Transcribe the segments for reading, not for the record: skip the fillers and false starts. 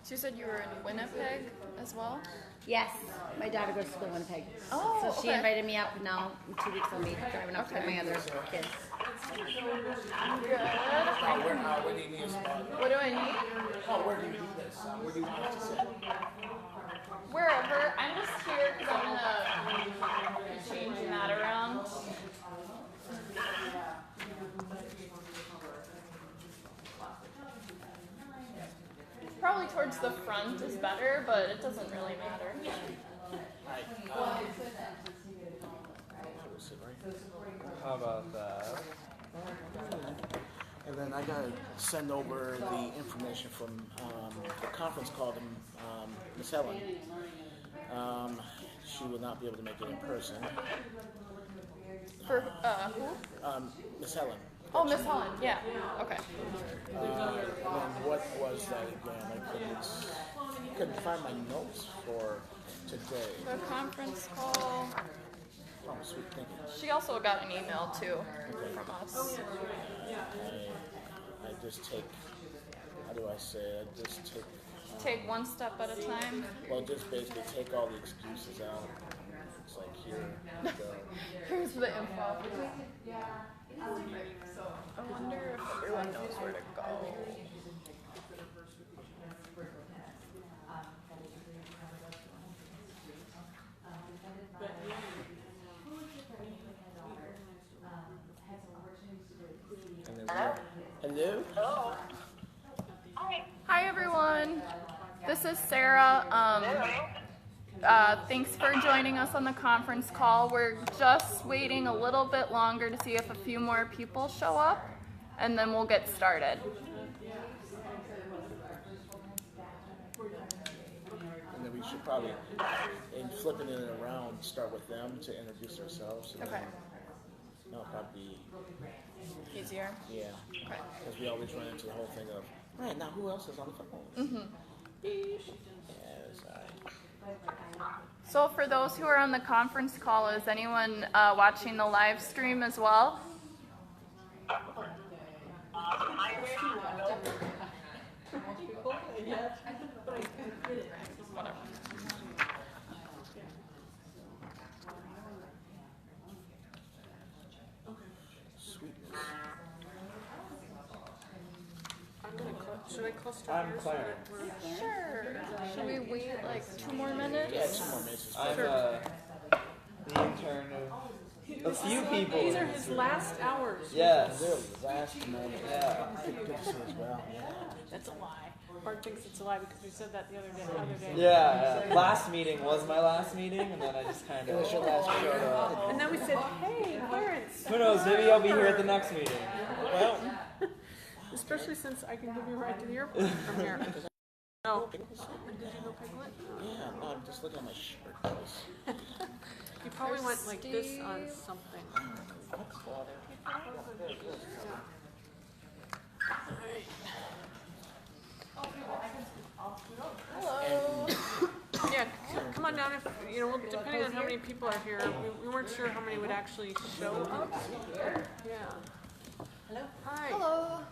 So you said you were in Winnipeg as well? Yes, my daughter goes to school in Winnipeg. Oh, so she invited me up. Now in 2 weeks I'll be driving up to get my other kids. Good. What do you need? What do I need? Oh, where do you do this? Where do you want us to sit? Wherever. I'm just here because I'm gonna be changing that around. Probably towards the front is better, but it doesn't really matter. How about that? And then I gotta send over the information from the conference call to Miss Helen. She will not be able to make it in person. For who? Miss Helen. Oh, Miss Helen. Yeah. Okay. And then what was that again? I couldn't find my notes for today. The conference call. Oh, sweet thinking. She also got an email too from us. I just take. How do I say it? I just take. Take one step at a time. Well, just basically take all the excuses out. It's like here we go. Here's the info. I wonder if everyone knows where to go. Hello? Hello. Hi everyone. This is Sarah. Thanks for joining us on the conference call. We're just waiting a little bit longer to see if a few more people show up, and then we'll get started. And then we should probably, in flipping it around, start with them to introduce ourselves. Okay. That'll probably be, Easier? yeah. Okay. Because we always run into the whole thing of, right, now who else is on the phone? Mm-hmm. Yes, So for those who are on the conference call, is anyone watching the live stream as well? Whatever. Should I cluster I'm yours? Clarence. Sure. Should we wait like 2 more minutes? Yeah, 2 more minutes. I'm the intern of a few people. These are his last hours. Yes. Really, last moment. Yeah. Good to see as well. That's a lie. Bart thinks it's a lie because we said that the other day. Yeah. Last meeting was my last meeting, and then I just kind It was your of. last show. And then we said, hey, Clarence. Who knows? Maybe I'll be here at the next meeting. Well, Especially since I can give you a ride to the airport from here. No. Did you go Piglet? yeah, no, I'm just looking at my shirt. You probably went like this on something. Hello. Yeah, come on down if, depending on how many people are here. We weren't sure how many would actually show up. Yeah. Hello? Hi. Hello.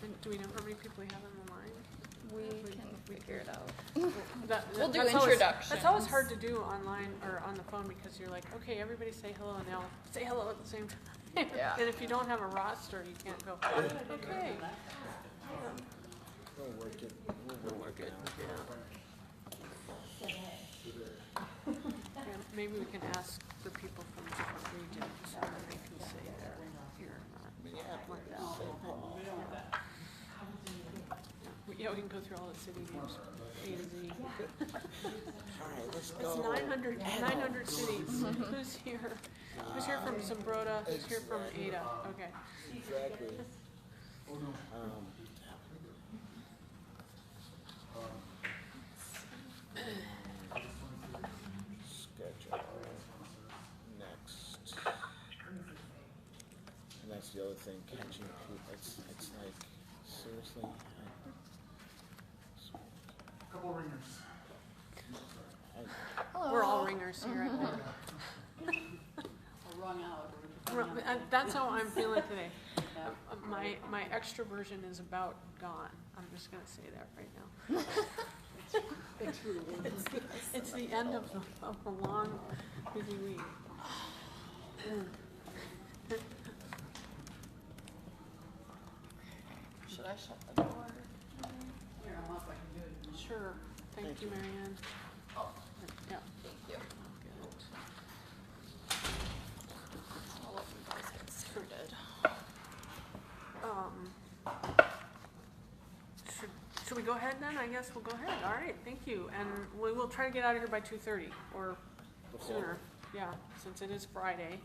And do we know how many people we have on the line? We can figure it out. We'll do that's introductions. That's always hard to do online or on the phone because you're like, okay, everybody say hello and they'll say hello at the same time. Yeah. And if you don't have a roster, you can't go, okay. We'll work it. We'll work it. Yeah, maybe we can ask for people from different regions so that they can say they're here or not. Like that. Yeah, we can go through all the city names, A to Z. Alright, let's It's go. 900 cities. Who's here? Who's here from Zimbrota? Who's here from Ada? Okay. Exactly. Schedule. Next. And that's the other thing, catching people. It's like, seriously. Couple ringers. Hello. We're all ringers here, I think. That's how I'm feeling today. my extroversion is about gone. I'm just gonna say that right now. It's the end of a long, busy week. Should I shut the door? Sure. Thank you, Marianne. Yeah. Thank you. Good. I'll let you guys get started. Should we go ahead then? I guess we'll go ahead. All right, thank you. And we will try to get out of here by 2:30 or sooner. Yeah, since it is Friday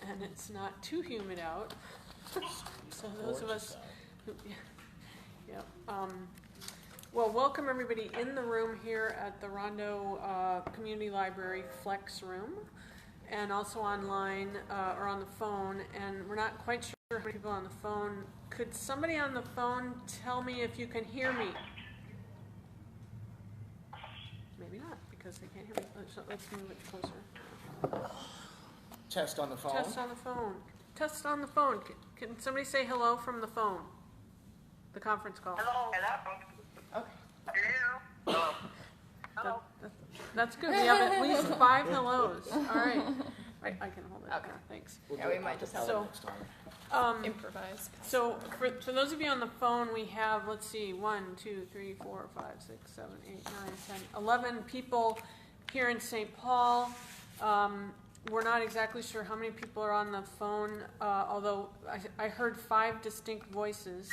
and it's not too humid out. So those of us who, yeah. Well, welcome everybody in the room here at the Rondo Community Library Flex Room, and also online or on the phone. And we're not quite sure how many people on the phone. Could somebody on the phone tell me if you can hear me? Maybe not, because they can't hear me. Let's move it closer. Test on the phone. Test on the phone. Test on the phone. Can somebody say hello from the phone? The conference call. Hello. Okay. Hello. Hello. That's good. We have at least 5 hellos. All right. I can hold it. Okay. Thanks. We'll Yeah, do we it might just next have time. Improvise. So for those of you on the phone, we have, let's see, 1, 2, 3, 4, 5, 6, 7, 8, 9, 10, 11 people here in St. Paul. We're not exactly sure how many people are on the phone, although I heard 5 distinct voices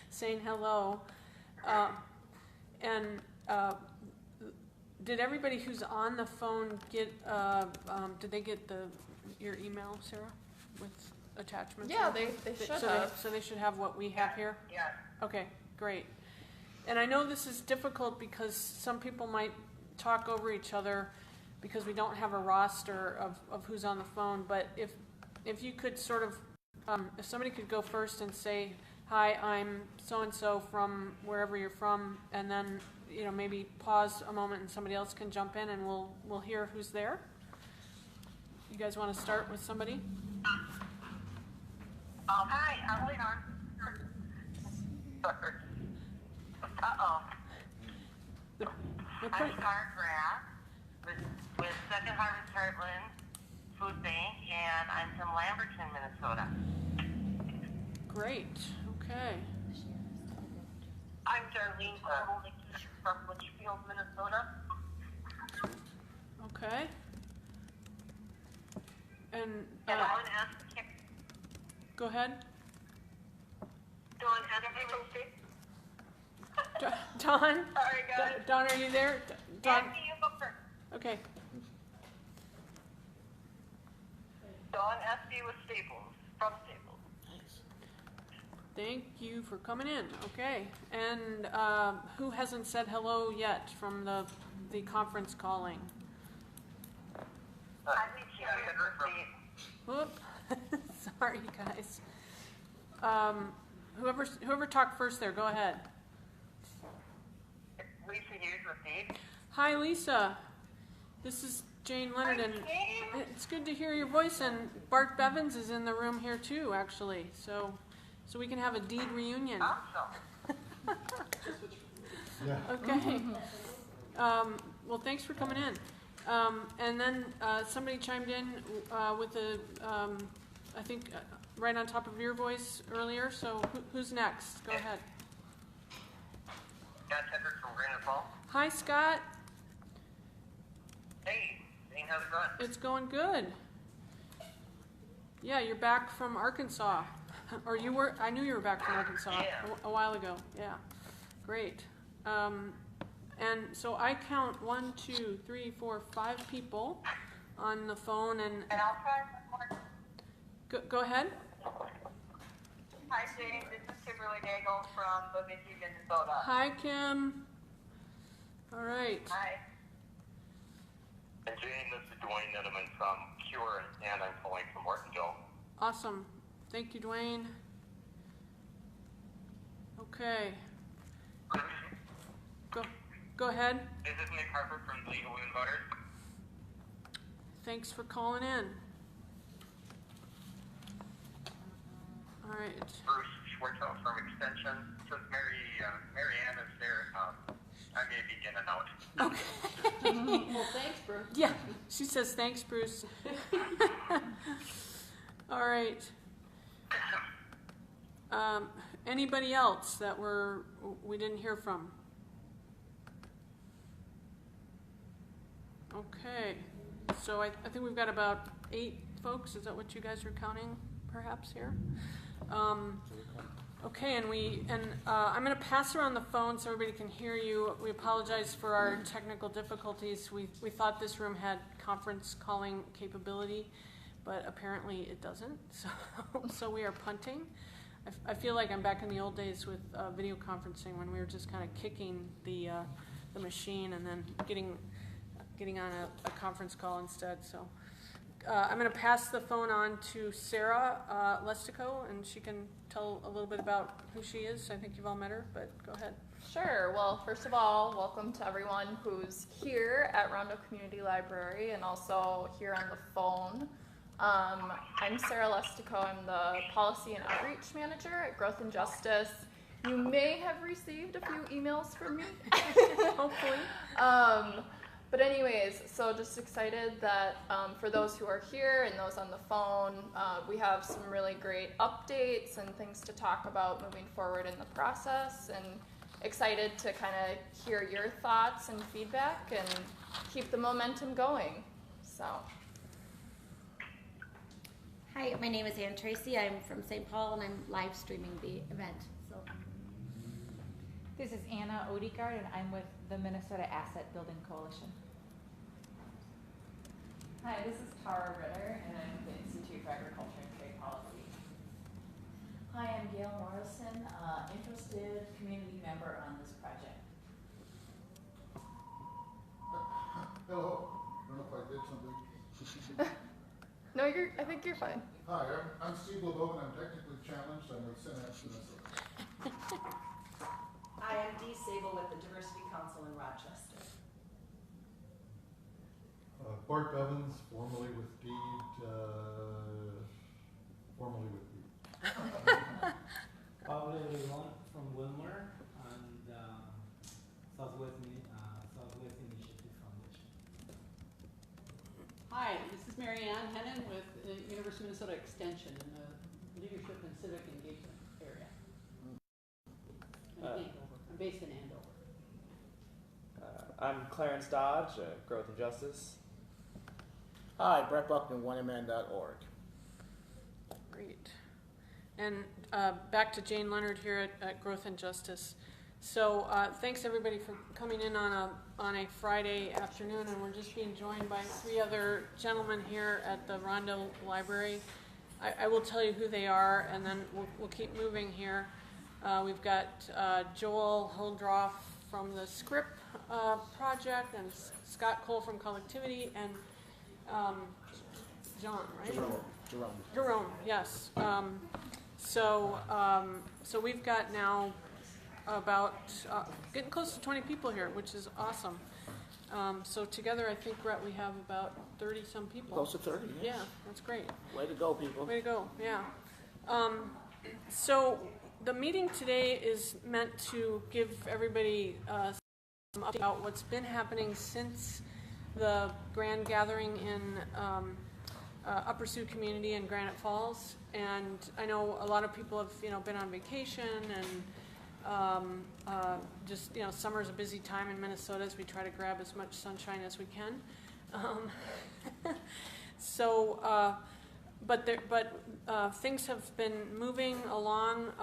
saying hello. Did everybody who's on the phone get, did they get your email, Sarah, with attachments? Yeah, they should have. So they should have what we have here? Yeah. Okay, great. And I know this is difficult because some people might talk over each other because we don't have a roster of who's on the phone, but if you could sort of, if somebody could go first and say, hi, I'm so-and-so from wherever you're from, and then, you know, maybe pause a moment and somebody else can jump in and we'll hear who's there. You guys want to start with somebody? Hi, I'm Leon. Sorry. Uh-oh. I'm Scar Grass with Second Harvest Heartland Food Bank, and I'm from Lamberton, Minnesota. Great. Okay. I'm Darlene from Litchfield, Minnesota. Okay. And And I want to ask, go ahead. Dawn, from State. Don? Sorry, guys. Don, are you there? Don? Andy, you go first. Okay. Dawn S.D. with Staples, from Staples. Nice. Thank you for coming in. Okay. And who hasn't said hello yet from the conference calling? I'm Lisa. Whoop. Sorry, guys. Whoever talked first there, go ahead. Lisa Hughes with Steve. Hi, Lisa. This is Jane Leonard, and it's good to hear your voice. And Bart Bevins is in the room here too, actually. So we can have a deed reunion. Awesome. Okay. Well, thanks for coming in. And then somebody chimed in with I think, right on top of your voice earlier. So who's next? Go ahead. Scott Tucker from Granite Falls. Hi, Scott. Hey, Jane, how's it going? It's going good. Yeah, you're back from Arkansas. Or you were, I knew you were back from Arkansas Yeah. a while ago. Yeah, great. And so I count 1, 2, 3, 4, 5 people on the phone, and And I'll try one more. go ahead. Hi, Jane. This is Kimberly Nagel from Bemidji, Minnesota. Hi, Kim. All right. Hi. And Jane, this is Dwayne Nedeman from Cure, and I'm calling from Martinville. Awesome. Thank you, Dwayne. Okay. Go ahead. This is Nick Harper from the League of Women Voters. Thanks for calling in. right. Bruce Schwartzel from Extension. Since Mary Ann is there, I may be in and out. Well, thanks, Bruce. Yeah, she says thanks, Bruce. All right. Anybody else that we didn't hear from? Okay, so I think we've got about 8 folks. Is that what you guys are counting, perhaps here? Okay, and I'm going to pass around the phone so everybody can hear you. We apologize for our technical difficulties. We thought this room had conference calling capability, but apparently it doesn't. So we are punting. I feel like I'm back in the old days with video conferencing when we were just kind of kicking the machine and then getting on a conference call instead. So I'm going to pass the phone on to Sarah Lestico, and she can tell a little bit about who she is. I think you've all met her, but go ahead. Sure. Well, first of all, welcome to everyone who's here at Rondo Community Library and also here on the phone. I'm Sarah Lestico. I'm the Policy and Outreach Manager at Growth and Justice. You may have received a few emails from me, Hopefully. But anyways, so just excited that for those who are here and those on the phone, we have some really great updates and things to talk about moving forward in the process, and excited to kind of hear your thoughts and feedback and keep the momentum going. So. Hi, my name is Ann Tracy. I'm from St. Paul, and I'm live streaming the event. So, this is Anna Odegaard, and I'm with the Minnesota Asset Building Coalition. Hi, this is Tara Ritter, and I'm with the Institute for Agriculture and Trade Policy. Hi, I'm Gail Morrison, interested community member on this project. Hello. I don't know if I did something. No, I think you're fine. Hi, I'm Steve LeBeau, and I'm technically challenged. I'm with Synapse, Minnesota. Hi, I'm Dee Sable with the Diversity Council in Rochester. Bart Bevins, formerly with Deed, formerly with Deed. Pablo Leon from Wilmer and Southwest Initiative Foundation. Hi, this is Mary Ann Hennon with the University of Minnesota Extension in the Leadership and Civic Engagement area. I'm based in Andover. I'm Clarence Dodge, Growth and Justice. Hi, Brett Buckman, onemman.org. Great. And back to Jane Leonard here at Growth and Justice. So thanks everybody for coming in on a Friday afternoon, and we're just being joined by 3 other gentlemen here at the Rondo Library. I will tell you who they are, and then we'll keep moving here. We've got Joel Holdroff from the Script Project, and Scott Cole from Collectivity, and John, right? Jerome, yes. So we've got now about getting close to 20 people here, which is awesome. So together, I think, Brett, we have about 30-some people. Close to 30, yes. Yeah, that's great. Way to go, people. Way to go, yeah. So the meeting today is meant to give everybody some update about what's been happening since the grand gathering in Upper Sioux community in Granite Falls. And I know a lot of people have been on vacation, and just summer's a busy time in Minnesota as we try to grab as much sunshine as we can. But things have been moving along.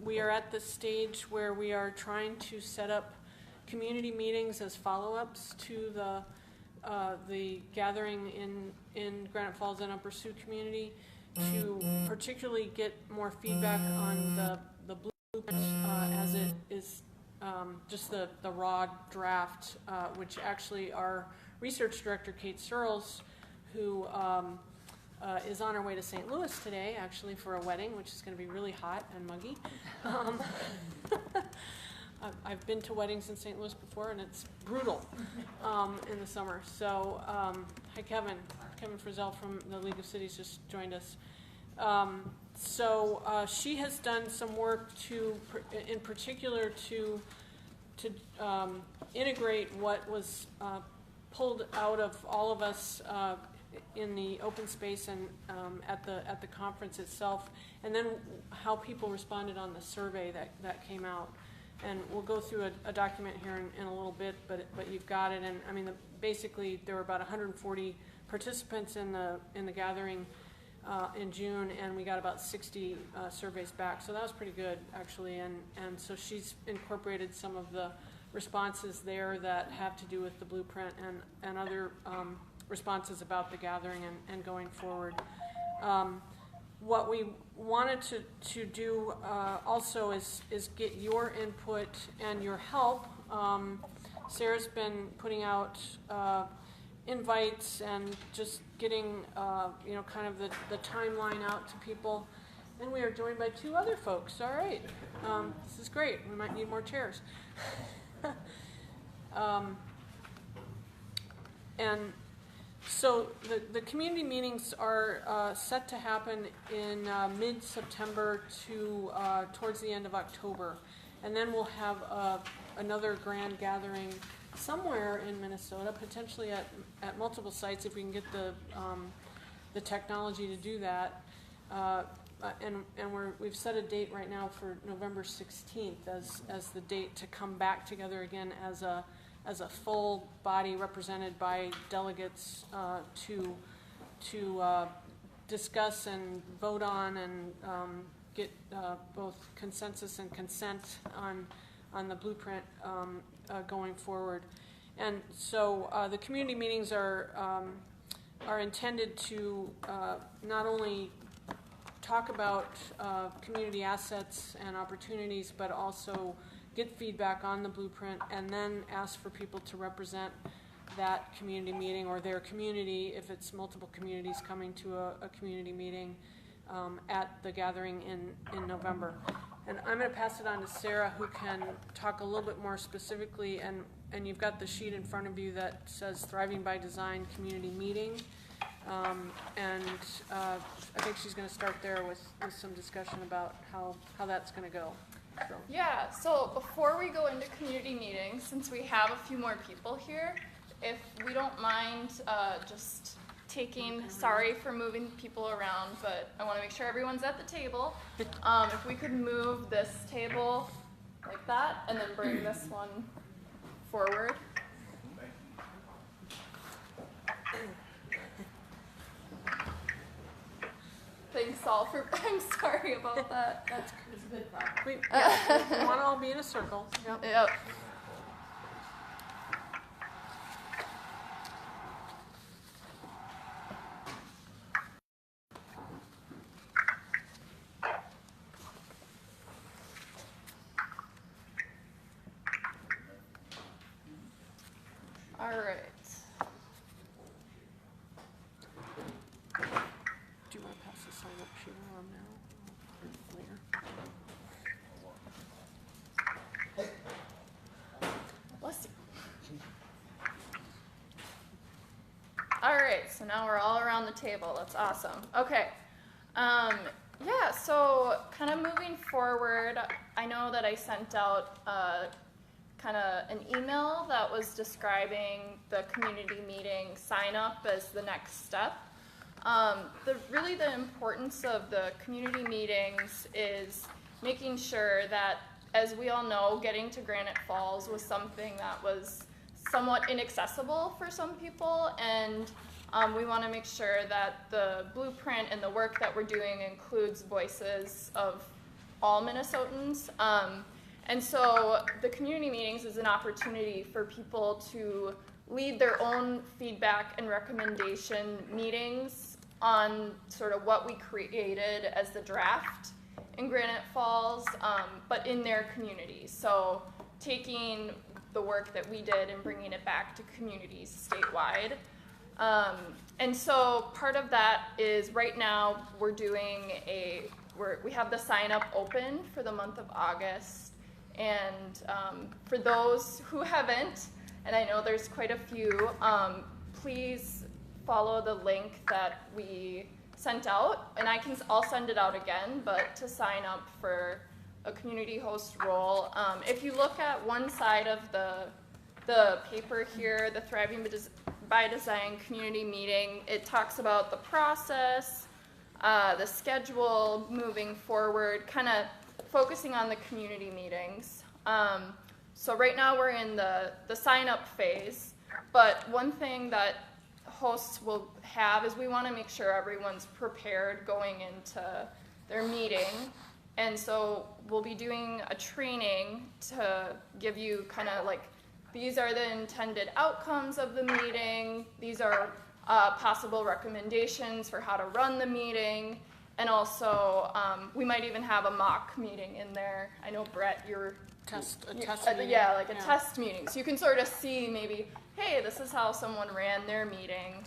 We are at the stage where we are trying to set up community meetings as follow-ups to the gathering in Granite Falls and Upper Sioux community, to particularly get more feedback on the blueprint as it is just the raw draft, which actually our research director, Kate Searles, who is on her way to St. Louis today, actually, for a wedding, which is going to be really hot and muggy. I've been to weddings in St. Louis before, and it's brutal in the summer. So, hi, Kevin. Kevin Frizzell from the League of Cities just joined us. so she has done some work in particular to integrate what was pulled out of all of us in the open space and at the conference itself, and then how people responded on the survey that came out. And we'll go through a document here in a little bit, but you've got it. And I mean, basically there were about 140 participants in the gathering in June, and we got about 60 surveys back. So that was pretty good, actually. And so she's incorporated some of the responses there that have to do with the blueprint and other responses about the gathering and going forward. What we wanted to do also is get your input and your help. Sarah's been putting out invites and just getting kind of the timeline out to people. And we are joined by two other folks. All right, this is great. We might need more chairs. And so the community meetings are set to happen in mid-September to towards the end of October. And then we'll have another grand gathering somewhere in Minnesota, potentially at multiple sites if we can get the technology to do that. And we've set a date right now for November 16th as the date to come back together again as a full body represented by delegates to discuss and vote on and get both consensus and consent on the blueprint going forward. And so the community meetings are intended to not only talk about community assets and opportunities, but also get feedback on the blueprint, and then ask for people to represent that community meeting or their community, if it's multiple communities coming to a community meeting at the gathering in November. And I'm going to pass it on to Sarah, who can talk a little bit more specifically, and you've got the sheet in front of you that says Thriving by Design Community Meeting. And I think she's going to start there with some discussion about how that's going to go. So. Yeah, so before we go into community meetings, since we have a few more people here, if we don't mind just sorry for moving people around, but I want to make sure everyone's at the table. If we could move this table like that and then bring this one forward. Thanks all for, I'm sorry about that. It's a good problem. We want to all be in a circle. Yep. All right. Do you want to pass the sign up sheet around now or later? Bless you. All right, so now we're all around the table. That's awesome. Okay. Yeah, so kind of moving forward, I know that I sent out kind of an email that was describing the community meeting sign up as the next step. Really the importance of the community meetings is making sure that, as we all know, getting to Granite Falls was something that was somewhat inaccessible for some people, and we want to make sure that the blueprint and the work that we're doing includes voices of all Minnesotans. And so the community meetings is an opportunity for people to lead their own feedback and recommendation meetings on sort of what we created as the draft in Granite Falls, but in their communities. So taking the work that we did and bringing it back to communities statewide. And so part of that is right now we're doing we have the sign up open for the month of August. And for those who haven't, and I know there's quite a few, please follow the link that we sent out, and I'll send it out again, but to sign up for a community host role. If you look at one side of the paper here, the Thriving by Design community meeting, it talks about the process, the schedule moving forward, kind of focusing on the community meetings. So right now we're in the sign up phase, but one thing that hosts will have is we want to make sure everyone's prepared going into their meeting. And so we'll be doing a training to give you kind of like, these are the intended outcomes of the meeting. These are possible recommendations for how to run the meeting. And also, we might even have a mock meeting in there. I know, Brett, you're... A test meeting. Yeah, like a test meeting. So you can sort of see maybe, hey, this is how someone ran their meeting.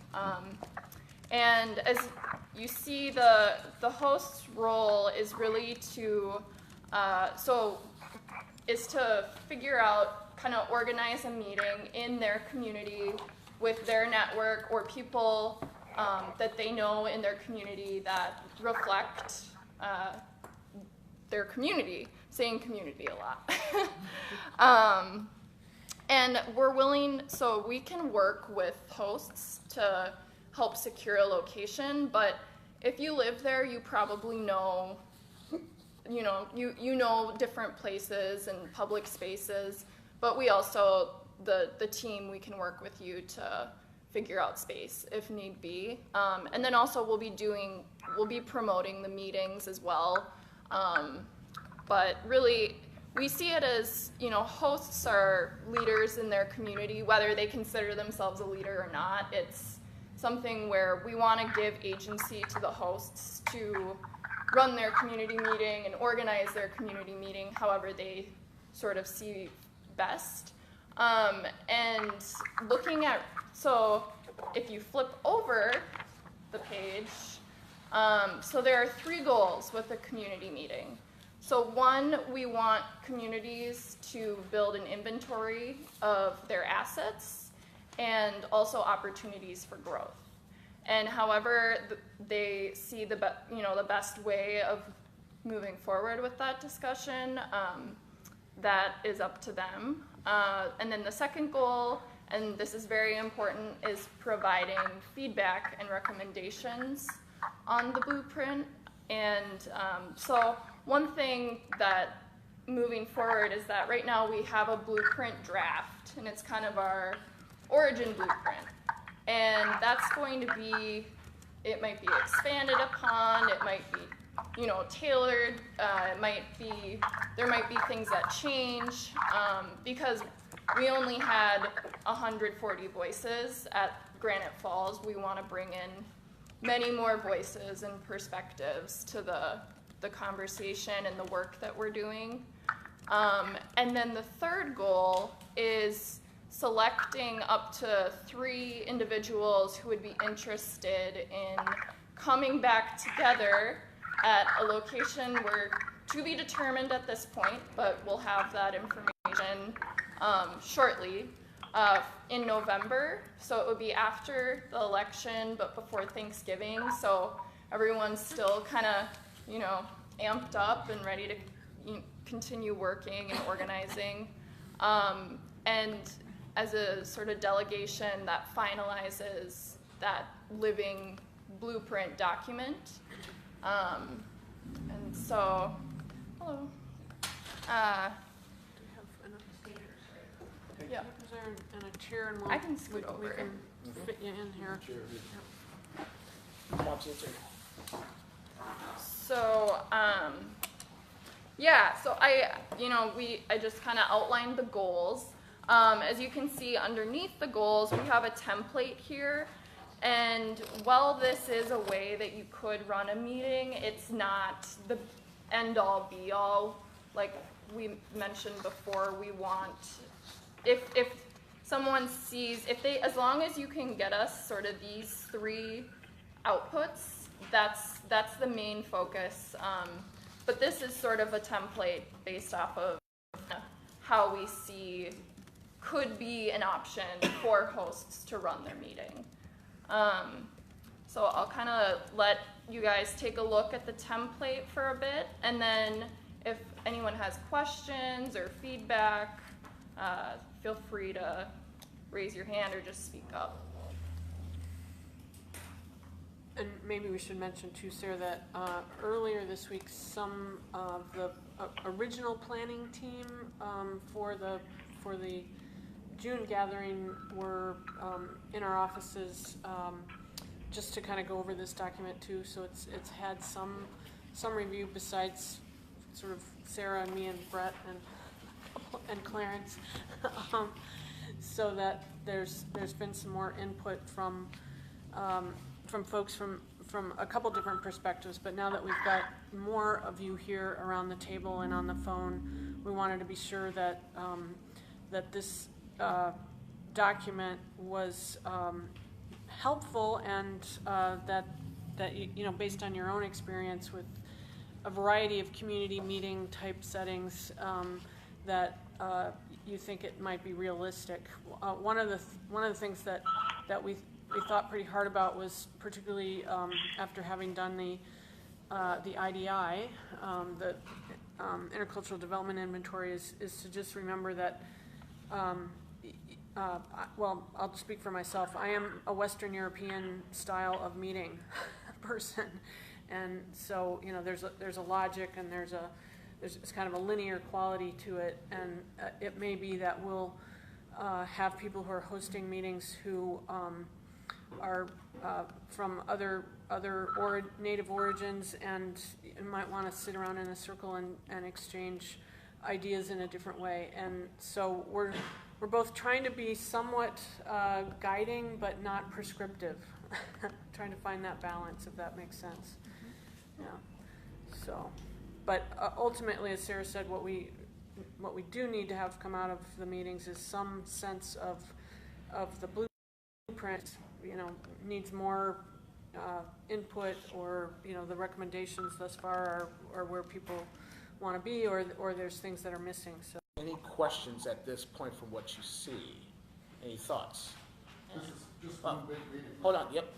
And as you see, the host's role is really to figure out, kind of organize a meeting in their community with their network or people that they know in their community that reflect their community. Saying community a lot. And we're willing, so we can work with hosts to help secure a location, but if you live there, you probably know, you know different places and public spaces, but we also, the team, we can work with you to figure out space if need be. And then also we'll be promoting the meetings as well. But really, we see it as, hosts are leaders in their community, whether they consider themselves a leader or not. It's something where we want to give agency to the hosts to run their community meeting and organize their community meeting however they sort of see best. And looking at, so if you flip over the page, so there are 3 goals with a community meeting. So one, we want communities to build an inventory of their assets and also opportunities for growth. And however they see the best way of moving forward with that discussion, that is up to them. And then the second goal, and this is very important, is providing feedback and recommendations on the blueprint. And so one thing that moving forward is that right now we have a blueprint draft, and it's kind of our origin blueprint. And that's going to be, it might be expanded upon, it might be, tailored, there might be things that change, because we only had 140 voices at Granite Falls. We want to bring in many more voices and perspectives to the conversation and the work that we're doing. And then the third goal is selecting up to 3 individuals who would be interested in coming back together at a location where, to be determined at this point, but we'll have that information shortly, in November. So it would be after the election, but before Thanksgiving. So everyone's still kind of, amped up and ready to continue working and organizing. And as a sort of delegation that finalizes that living blueprint document. And so, hello. Yeah. Is there a chair and I can scoot over. We can fit you in here. Come on, sit there. So, so I just kind of outlined the goals. As you can see underneath the goals, we have a template here. And while this is a way that you could run a meeting, it's not the end-all be-all. Like we mentioned before, we want, if someone sees, as long as you can get us sort of these 3 outputs, that's the main focus. But this is sort of a template based off of how we see could be an option for hosts to run their meeting. So I'll kind of let you guys take a look at the template for a bit, and then if anyone has questions or feedback, feel free to raise your hand or just speak up. And maybe we should mention too, Sarah, that earlier this week, some of the original planning team for the June gathering were in our offices just to kind of go over this document too. So it's had some review besides sort of Sarah and me and Brett and Clarence, so that there's been some more input from folks from a couple different perspectives. But now that we've got more of you here around the table and on the phone, we wanted to be sure that that this document was helpful, and that you know, based on your own experience with a variety of community meeting type settings, that you think it might be realistic. One of the things that we thought pretty hard about was, particularly after having done the IDI, the Intercultural Development Inventory, is to just remember that, well, I'll speak for myself. I am a Western European style of meeting person, and so, you know, there's a logic, and it's kind of a linear quality to it, and it may be that we'll have people who are hosting meetings who are from other native origins, and might want to sit around in a circle and exchange ideas in a different way. And so we're both trying to be somewhat guiding but not prescriptive, trying to find that balance, if that makes sense. Yeah. So, but ultimately, as Sarah said, what we do need to have come out of the meetings is some sense of the blueprint. You know, needs more input, or, you know, the recommendations thus far are where people want to be, or there's things that are missing. So, any questions at this point from what you see? Any thoughts? This is just one big meeting. Hold on. Yep.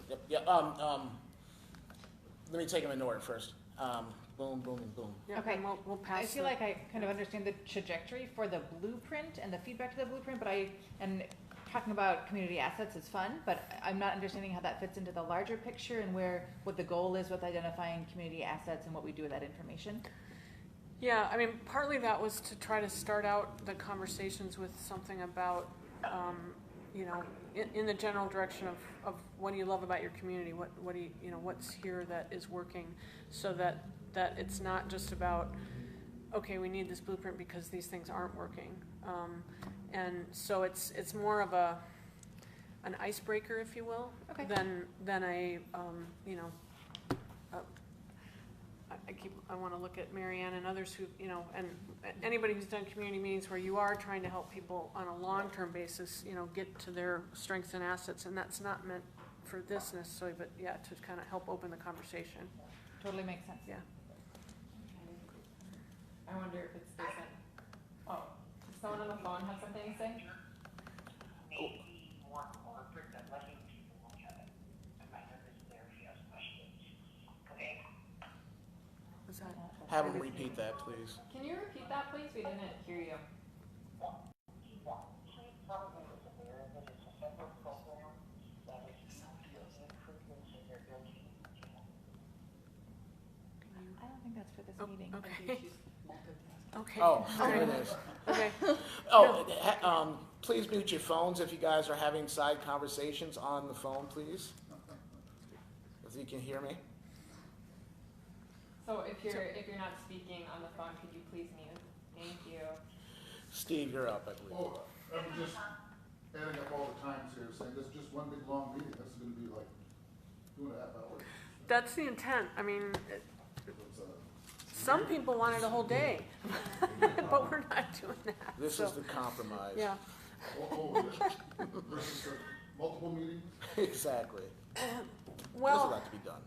Let me take them in order first. Boom, boom, and boom. yeah, Okay. and we'll pass. I feel like I kind of understand the trajectory for the blueprint and the feedback to the blueprint, but and talking about community assets is fun, but I'm not understanding how that fits into the larger picture and what the goal is with identifying community assets and what we do with that information. Yeah, I mean, partly that was to try to start out the conversations with something about, you know, in the general direction of what do you love about your community, what do you, you know, what's here that is working, so that it's not just about, okay, we need this blueprint because these things aren't working, and so it's more of an icebreaker, if you will, Okay. than a you know. I want to look at Marianne and others who, you know, and anybody who's done community meetings where you are trying to help people on a long-term basis, you know, get to their strengths and assets, and that's not meant for this necessarily, but yeah, to kind of help open the conversation. Totally makes sense. Yeah. I wonder if it's different. Oh, does someone on the phone have something to say? Maybe more corporate than letting people look at it. And my husband's there if he has questions. Okay. Was that? Have them repeat that, please. Can you repeat that, please? We didn't hear you. Please tell me that there is a separate program that is improvements in their building. I don't think that's for this meeting. Okay. Okay. Oh, there it is. Okay. Oh, please mute your phones if you guys are having side conversations on the phone, please. If you can hear me. So if you're not speaking on the phone, could you please mute? Thank you. Steve, you're up, I believe. Oh, I'm just adding up all the times here, saying this is just one big long meeting. This is going to be like 2.5 hours. That's the intent. I mean, It's, some people wanted a whole day, but we're not doing that. This so, is the compromise. Yeah. versus the multiple meetings. Exactly. Well, There's a lot to be done.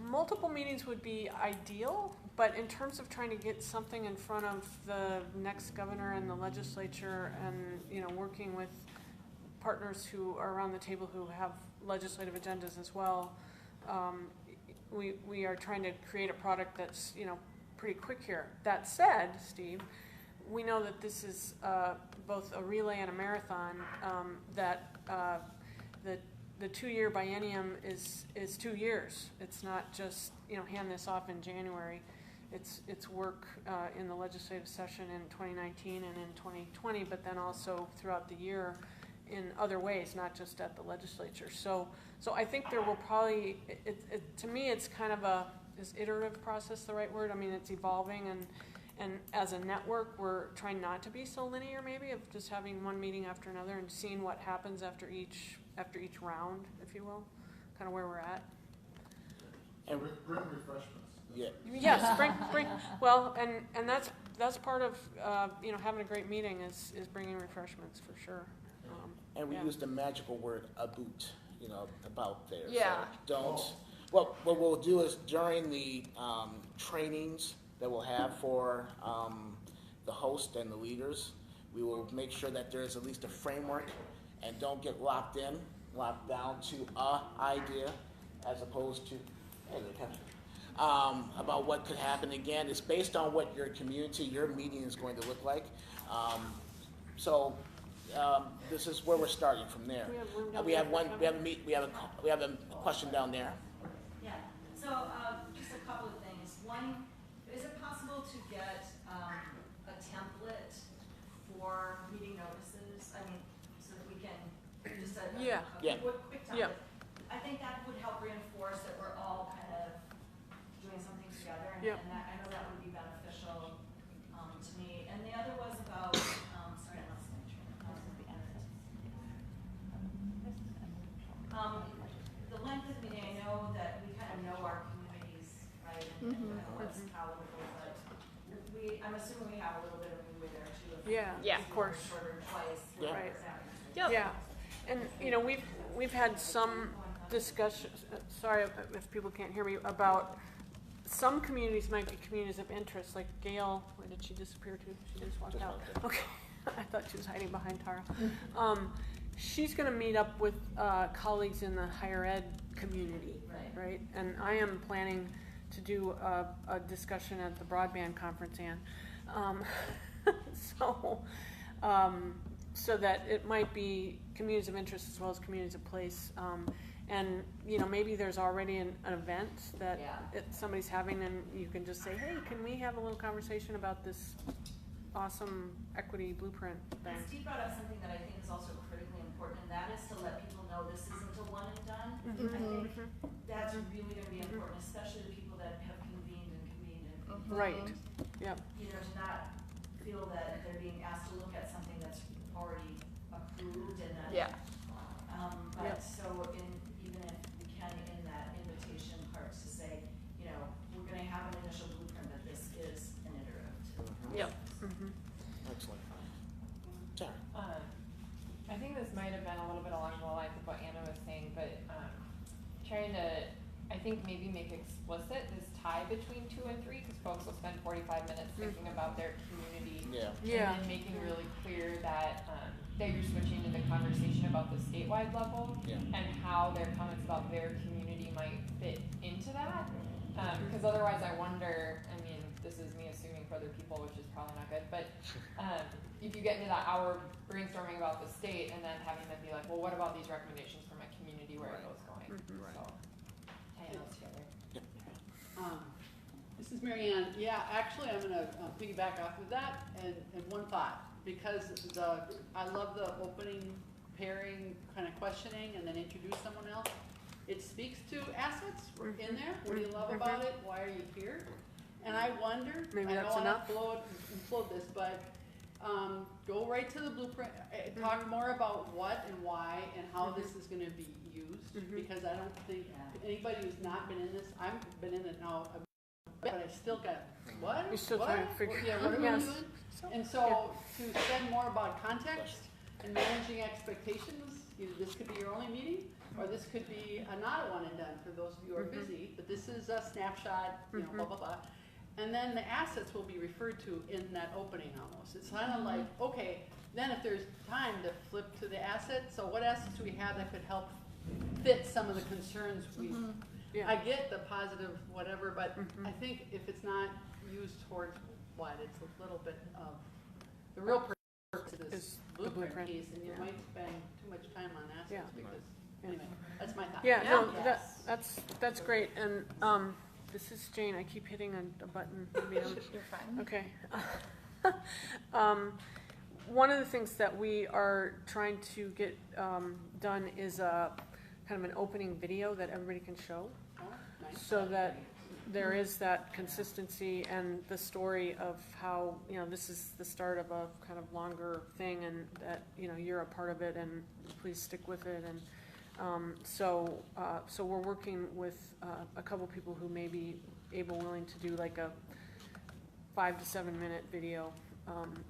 Multiple meetings would be ideal, but in terms of trying to get something in front of the next governor and the legislature, and, you know, working with partners who are around the table who have legislative agendas as well. We are trying to create a product that's, pretty quick here. That said, Steve, we know that this is both a relay and a marathon, that the 2-year biennium is 2 years. It's not just, hand this off in January. It's work in the legislative session in 2019 and in 2020, but then also throughout the year in other ways, not just at the legislature. So I think there will probably, to me, it's kind of is iterative process the right word? I mean, it's evolving, and as a network, we're trying not to be so linear, maybe, of just having one meeting after another and seeing what happens after each round, if you will, kind of where we're at. And bring refreshments. Yeah. Yes, bring. Well, and that's part of having a great meeting is bringing refreshments for sure. And we use the magical word "about," about there. Yeah. So don't. What we'll do is during the trainings that we'll have for the host and the leaders, we will make sure that there's at least a framework, and don't get locked down to a idea, as opposed to about what could happen. Again, it's based on what your community, your meeting is going to look like. This is where we're starting from there. We have a question down there. Yeah. So just a couple of things. One, is it possible to get a template for meeting notices? I mean, so that we can just a quick template. Yeah. I think that would help reinforce that we're all kind of doing something together, and, Yep. and that, I know that would be beneficial to me. And the other was about, sorry, I lost my train of thought. The length of the meeting, I know that we kind of know our communities, right, and know what's palatable, but I'm assuming we have a little bit of leeway there too. Yeah, of course. Shorter twice. Right. Yep. Yeah, and we've had some discussion. Sorry if people can't hear me, about some communities might be communities of interest. Like Gail, where did she disappear to? She just walked out. Okay, I thought she was hiding behind Tara. She's going to meet up with colleagues in the higher ed community, right? And I am planning to do a discussion at the broadband conference, Ann. So that it might be communities of interest as well as communities of place. And maybe there's already an event that somebody's having, and you can just say, hey, can we have a little conversation about this awesome equity blueprint thing? And Steve brought up something that I think is also critically important, and that is to let people know this isn't a one and done. I think that's really going to be important, especially the people that have convened and convened and convened. Right. Yep. To not feel that they're being asked to look at something that's already approved and that. Yeah. But so even if we can in that invitation part to say, we're going to have an initial blueprint that this is an iterative. Yep. Excellent. Tara. I think this might have been a little bit along the lines of what Anna was saying, but trying to, I think, maybe make explicit this tie between 2 and 3, because folks will spend 45 minutes thinking about their community, and then making really clear that that you're switching to the conversation about the statewide level and how their comments about their community might fit into that. Because otherwise, I wonder. I mean, this is me assuming for other people, which is probably not good, but if you get into that hour brainstorming about the state and then having them be like, well, what about these recommendations for my community, where it goes going? So, tying those together. This is Mary Ann. Yeah, actually, I'm going to piggyback off of that and one thought, because I love the opening pairing kind of questioning and then introduce someone else. It speaks to assets in there. What do you love about it? Why are you here? And I wonder, maybe I that's don't enough. want to implode this, but go right to the blueprint. Talk more about what and why and how this is going to be used, because I don't think anybody who's not been in this, I've been in it now, but I still got, what? You're still what? trying to figure What are we yes. doing? And so to spend more about context and managing expectations, either this could be your only meeting, or this could be not a one and done for those of you who are busy, but this is a snapshot, blah, blah, blah. and then the assets will be referred to in that opening almost. It's kind of like, okay, then if there's time to flip to the assets, so what assets do we have that could help fit some of the concerns we, Yeah. I get the positive whatever, but I think if it's not used towards what, it's a little bit of, the real purpose of this Is the blueprint blueprint. piece, and you Yeah. might spend too much time on assets Yeah. because, Yeah. anyway, that's my thought. Yeah, no, Yes. that's great, and, this is Jane, I keep hitting a button, maybe I'm. You're fine. Okay. One of the things that we are trying to get done is a kind of an opening video that everybody can show, Oh, nice. so that there is that consistency and the story of how, you know, this is the start of a kind of longer thing, and that, you know, you're a part of it, and please stick with it. And so we're working with a couple people who may be willing to do like a 5 to 7 minute video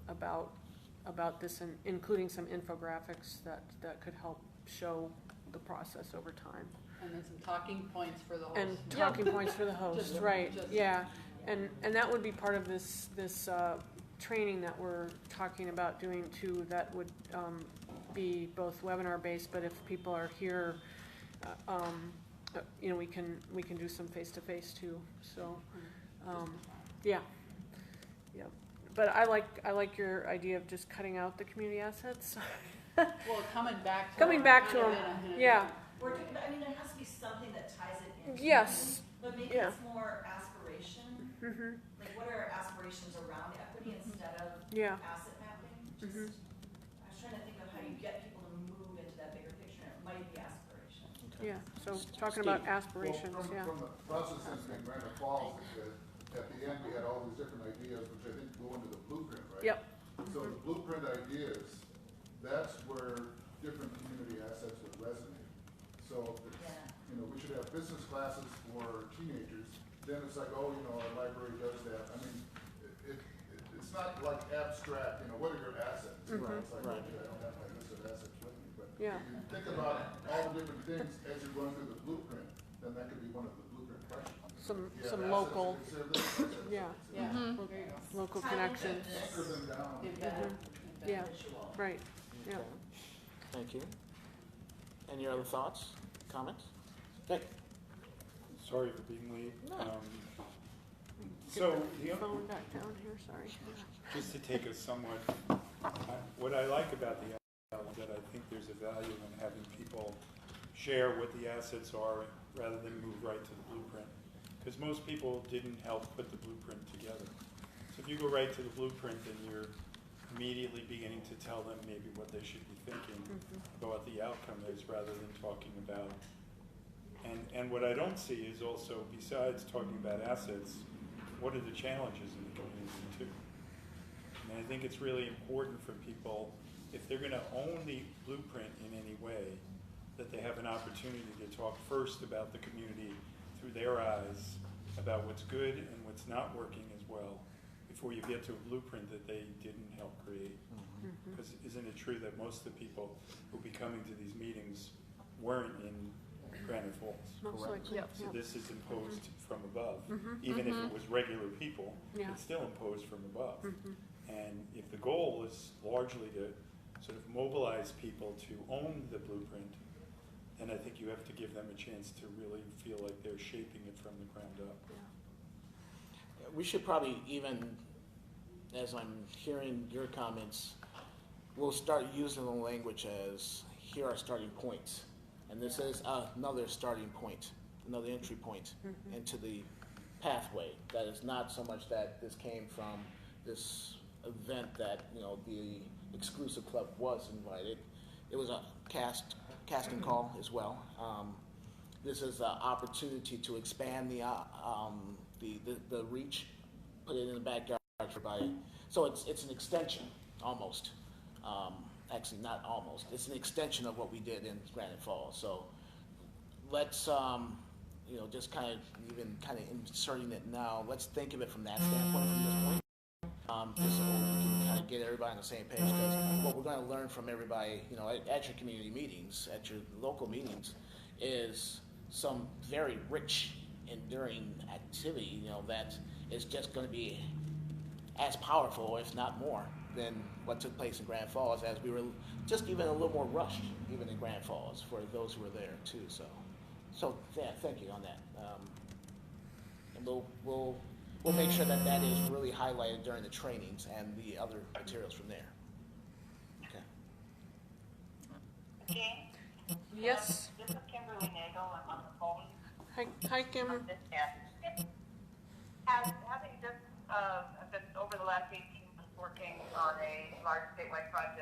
about this, and including some infographics that could help show the process over time. And then some talking points for the host. And talking points for the host, Just- right, just- yeah. And that would be part of this training that we're talking about doing too, that would be both webinar based, but if people are here, you know, we can do some face-to-face too, so, yeah. Yeah, but I like your idea of just cutting out the community assets. Well, coming back to Coming them, back to kind of them, in a- yeah. Or, I mean, there has to be something that ties it into. Yes. But maybe Yeah. it's more aspiration, Mm-hmm. like what are our aspirations around equity instead of Yeah. asset mapping? Just, I was trying to think of how you get people to move into that bigger picture, and it might be aspiration. Yeah, so talking about Steve. aspirations, Well, yeah. from the process in Granite Falls, at the end, we had all these different ideas, which I think go into the blueprint, right? Yep. So the blueprint ideas, that's where different community assets would resonate. So, it's, you know, we should have business classes for teenagers, then it's like, oh, you know, our library does that. I mean, it's not like abstract, you know, what are your assets? You know, it's like, Right. okay, I don't have my list of assets with me, but Yeah. if you think about all the different things as you run through the blueprint, then that could be one of the blueprint questions. Some You have some assets local, to consider, this assets to yeah, consider. Yeah, Mhm. there you go. local Tie connections. into this Anchor them down. Embedded, Yeah. embedded visual. Right, yeah. Thank you. Any other thoughts, comments? Okay. Sorry for being late. No. So, Phone back down here, sorry. just to take a somewhat, what I like about the IL is that I think there's a value in having people share what the assets are rather than move right to the blueprint. Because most people didn't help put the blueprint together. So if you go right to the blueprint, then you're immediately beginning to tell them maybe what they should be thinking about what the outcome is, rather than talking about. And what I don't see is also, besides talking about assets, what are the challenges in the community too? And I think it's really important for people, if they're gonna own the blueprint in any way, that they have an opportunity to talk first about the community through their eyes, about what's good and what's not working as well, before you get to a blueprint that they didn't help create. Because isn't it true that most of the people who be coming to these meetings weren't in Granite Falls? Most likely, Yep. So yeah. this is imposed from above. Mhm, Even if mhm. it was regular people, Yeah. it's still imposed from above. Mhm. And if the goal is largely to sort of mobilize people to own the blueprint, then I think you have to give them a chance to really feel like they're shaping it from the ground up. We should probably even, as I'm hearing your comments, we'll start using the language as, here are starting points. And this is another starting point, another entry point into the pathway. That is not so much that this came from this event that, you know, the exclusive club was invited. It was a casting call as well. This is an opportunity to expand the reach, put it in the backyard for everybody. So it's an extension, almost. Actually, not almost. It's an extension of what we did in Granite Falls. So let's, you know, just kind of inserting it now. Let's think of it from that standpoint, from this point. Just so we can kind of get everybody on the same page. Because what we're going to learn from everybody, you know, at your community meetings, at your local meetings, is some very rich, enduring activity, you know, that is just going to be as powerful, if not more, than what took place in Grand Falls, as we were just even a little more rushed, even in Grand Falls, for those who were there too. So yeah, thank you on that. And we'll make sure that that is really highlighted during the trainings and the other materials from there. Okay. Okay. Yes. This is Kimberly Nagel. I'm on the phone. Hi, Kim. Having just been over the last 18 months working on a large statewide project